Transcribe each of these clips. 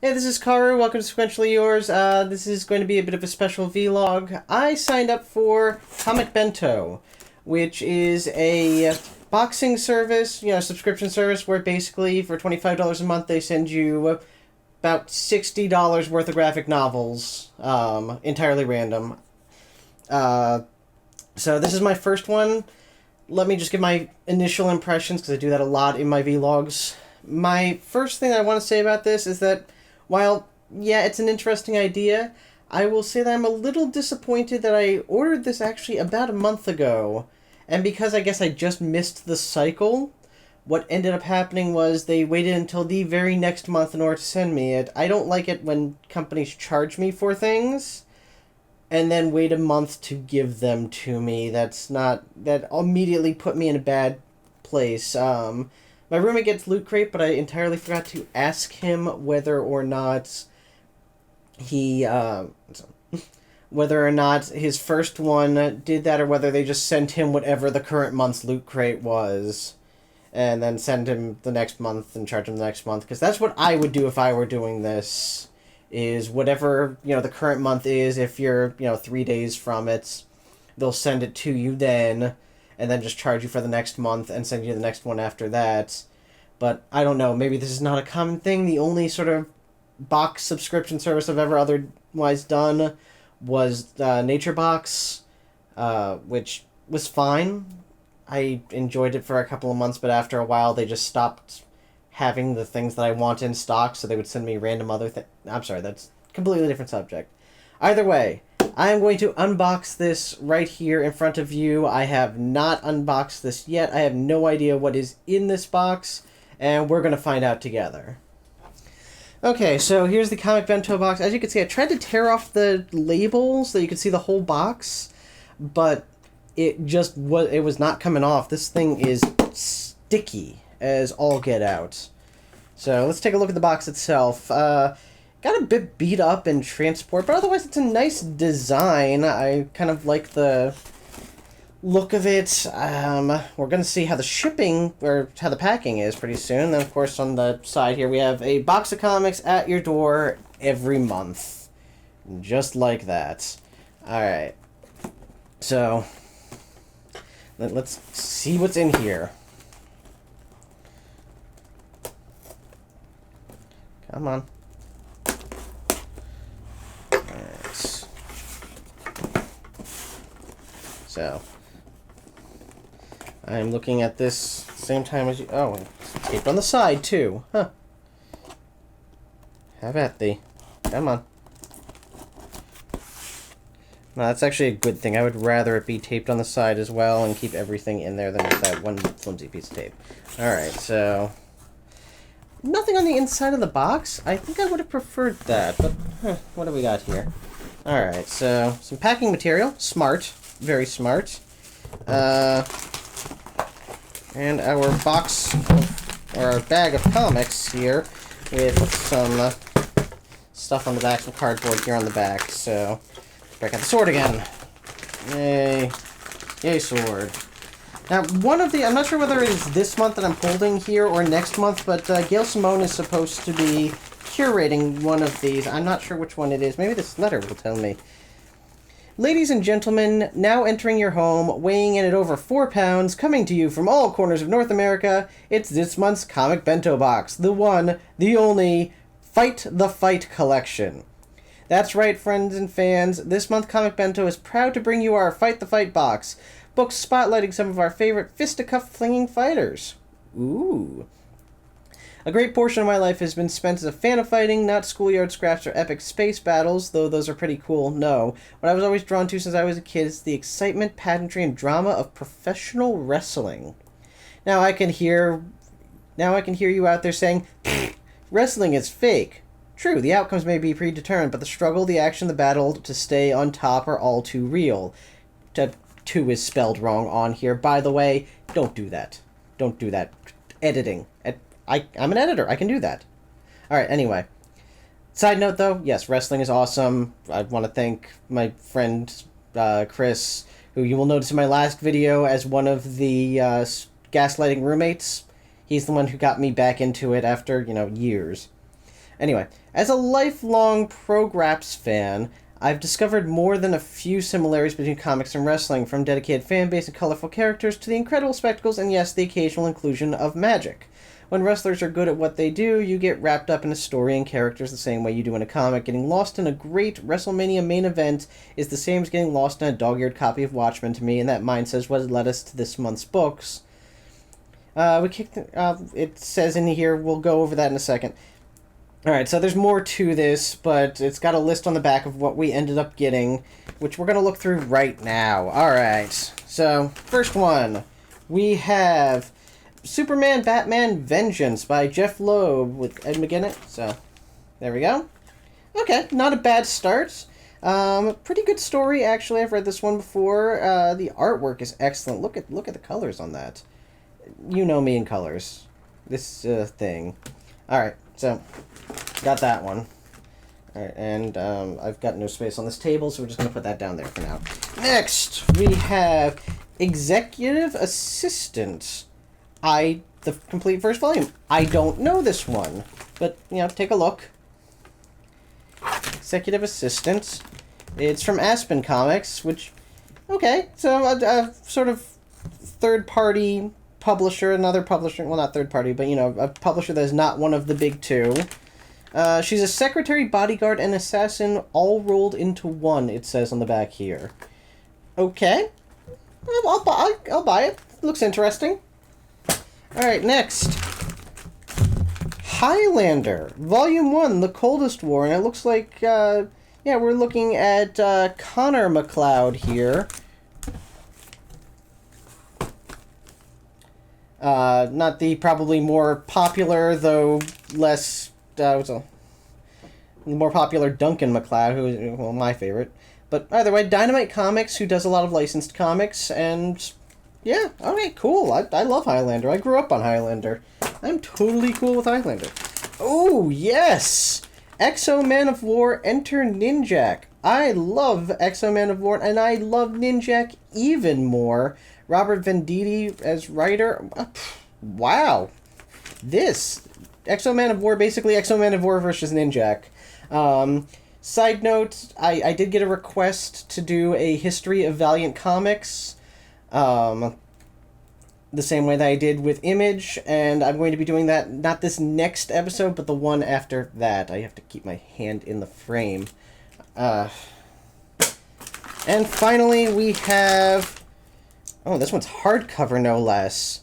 Hey, this is Karu. Welcome to Sequentially Yours. This is going to be a bit of a special vlog. I signed up for Comic Bento, which is a boxing service, subscription service where basically for $25 a month they send you about $60 worth of graphic novels, entirely random. Uh, so this is my first one. Let me just give my initial impressions because I do that a lot in my vlogs. My first thing I want to say about this is that while, yeah, it's an interesting idea, I will say that I'm a little disappointed that I ordered this actually about a month ago. And because I guess I just missed the cycle, what ended up happening was they waited until the very next month in order to send me it. I don't like it when companies charge me for things and then wait a month to give them to me. That immediately put me in a bad place. My roommate gets Loot Crate, but I entirely forgot to ask him whether or not he, whether or not his first one did that, or whether they just sent him whatever the current month's Loot Crate was, and then send him the next month and charge him the next month. Because that's what I would do if I were doing this, is whatever, the current month is, if you're, 3 days from it, they'll send it to you then, and then just charge you for the next month and send you the next one after that. But I don't know, maybe this is not a common thing. The only sort of box subscription service I've ever otherwise done was Nature Box, which was fine. I enjoyed it for a couple of months, but after a while they just stopped having the things that I want in stock, so they would send me random other things. I'm sorry, that's a completely different subject. Either way, I am going to unbox this right here in front of you. I have not unboxed this yet. I have no idea what is in this box, and we're going to find out together. Okay, so here's the Comic Bento box. As you can see, I tried to tear off the label so you could see the whole box, but it was not coming off. This thing is sticky as all get out. So let's take a look at the box itself. Got a bit beat up in transport, but otherwise it's a nice design. I kind of like the look of it. We're going to see how the shipping, or how the packing is pretty soon. Then, of course, on the side here, we have a box of comics at your door every month. Just like that. Alright. So, let's see what's in here. Come on. Alright. So, I'm looking at this same time as you. Oh, it's taped on the side, too. Huh. Have at thee. Come on. No, that's actually a good thing. I would rather it be taped on the side as well and keep everything in there than just that one flimsy piece of tape. Alright, so nothing on the inside of the box. I think I would have preferred that, but what do we got here? Alright, so some packing material. Smart. Very smart. And our box, or our bag of comics here, with some stuff on the back, some cardboard here on the back. So, break out the sword again. Yay. Yay, sword. Now, I'm not sure whether it is this month that I'm holding here or next month, but Gail Simone is supposed to be curating one of these. I'm not sure which one it is. Maybe this letter will tell me. Ladies and gentlemen, now entering your home, weighing in at over 4 pounds, coming to you from all corners of North America, it's this month's Comic Bento box, the one, the only, Fight the Fight collection. That's right, friends and fans, this month Comic Bento is proud to bring you our Fight the Fight box, books spotlighting some of our favorite fisticuff-flinging fighters. Ooh. A great portion of my life has been spent as a fan of fighting, not schoolyard scraps or epic space battles, though those are pretty cool, no. What I was always drawn to since I was a kid is the excitement, pageantry, and drama of professional wrestling. Now I can hear you out there saying, wrestling is fake. True, the outcomes may be predetermined, but the struggle, the action, the battle to stay on top are all too real. Two is spelled wrong on here, by the way. Don't do that. Don't do that. Editing. I'm an editor. I can do that. Alright, anyway. Side note, though, yes, wrestling is awesome. I want to thank my friend, Chris, who you will notice in my last video as one of the gaslighting roommates. He's the one who got me back into it after, years. Anyway, as a lifelong Pro-Graps fan, I've discovered more than a few similarities between comics and wrestling, from dedicated fanbase and colorful characters to the incredible spectacles and, yes, the occasional inclusion of magic. When wrestlers are good at what they do, you get wrapped up in a story and characters the same way you do in a comic. Getting lost in a great WrestleMania main event is the same as getting lost in a dog-eared copy of Watchmen to me, and that mindset is what led us to this month's books. It says in here, we'll go over that in a second. Alright, so there's more to this, but it's got a list on the back of what we ended up getting, which we're going to look through right now. Alright, so first one, we have Superman Batman Vengeance by Jeff Loeb with Ed McGuinness. So, there we go. Okay, not a bad start. Pretty good story, actually. I've read this one before. The artwork is excellent. Look at the colors on that. You know me in colors. This thing. Alright, so got that one. Alright, and I've got no space on this table, so we're just going to put that down there for now. Next, we have Executive Assistant. The complete first volume. I don't know this one, but, take a look. Executive Assistant. It's from Aspen Comics, which, okay, so a sort of third-party publisher, another publisher, well, not third-party, but, a publisher that is not one of the big two. She's a secretary, bodyguard, and assassin all rolled into one, it says on the back here. Okay. I'll buy it. Looks interesting. Alright, next. Highlander, Volume 1, The Coldest War, and it looks like, we're looking at Connor MacLeod here. Not the probably more popular, though less, more popular Duncan MacLeod, who is, well, my favorite. But either way, Dynamite Comics, who does a lot of licensed comics, and yeah, alright, cool. I love Highlander. I grew up on Highlander. I'm totally cool with Highlander. Oh, yes! Exo Man of War, Enter Ninjak. I love Exo Man of War, and I love Ninjak even more. Robert Venditti as writer. Wow. This. Exo Man of War, basically Exo Man of War versus Ninjak. Side note, I did get a request to do a history of Valiant Comics. The same way that I did with Image, and I'm going to be doing that, not this next episode, but the one after that. I have to keep my hand in the frame. And finally, we have... oh, this one's hardcover, no less.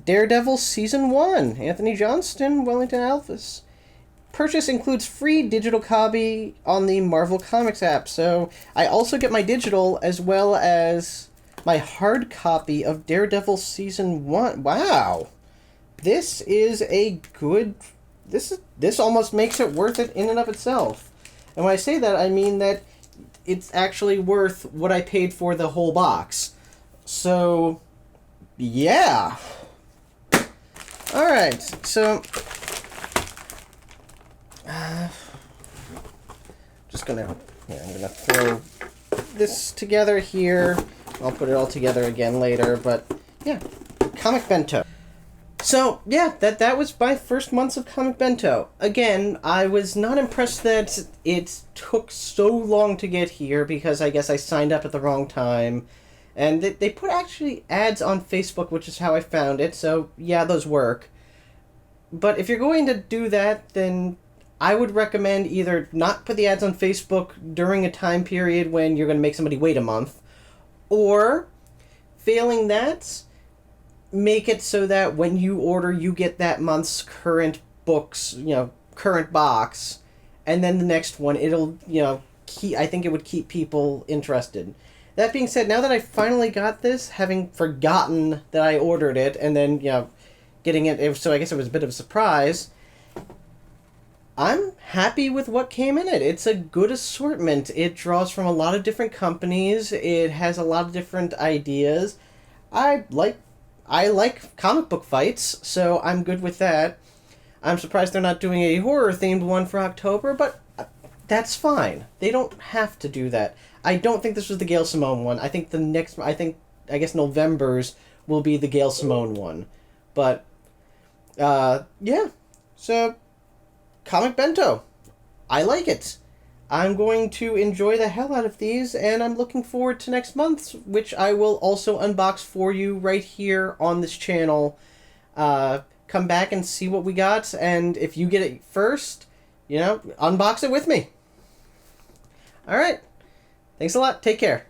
Daredevil Season 1, Anthony Johnston, Wellington Alphys. Purchase includes free digital copy on the Marvel Comics app, so I also get my digital as well as my hard copy of Daredevil Season 1. Wow! This is a good... This almost makes it worth it in and of itself. And when I say that, I mean that it's actually worth what I paid for the whole box. So, yeah. Alright, so... just gonna... yeah, I'm gonna throw this together here. I'll put it all together again later, but yeah, Comic Bento. So, yeah, that was my first months of Comic Bento. Again, I was not impressed that it took so long to get here, because I guess I signed up at the wrong time. And they put actually ads on Facebook, which is how I found it, so yeah, those work. But if you're going to do that, then I would recommend either not put the ads on Facebook during a time period when you're going to make somebody wait a month, or, failing that, make it so that when you order, you get that month's current books, current box, and then the next one, it'll, I think it would keep people interested. That being said, now that I finally got this, having forgotten that I ordered it, and then, getting it, so I guess it was a bit of a surprise, I'm happy with what came in it. It's a good assortment. It draws from a lot of different companies. It has a lot of different ideas. I like comic book fights, so I'm good with that. I'm surprised they're not doing a horror-themed one for October, but that's fine. They don't have to do that. I don't think this was the Gail Simone one. I think I guess November's will be the Gail Simone one. But, yeah. So, Comic Bento. I like it. I'm going to enjoy the hell out of these, and I'm looking forward to next month's, which I will also unbox for you right here on this channel. Come back and see what we got, and if you get it first, unbox it with me. Alright. Thanks a lot. Take care.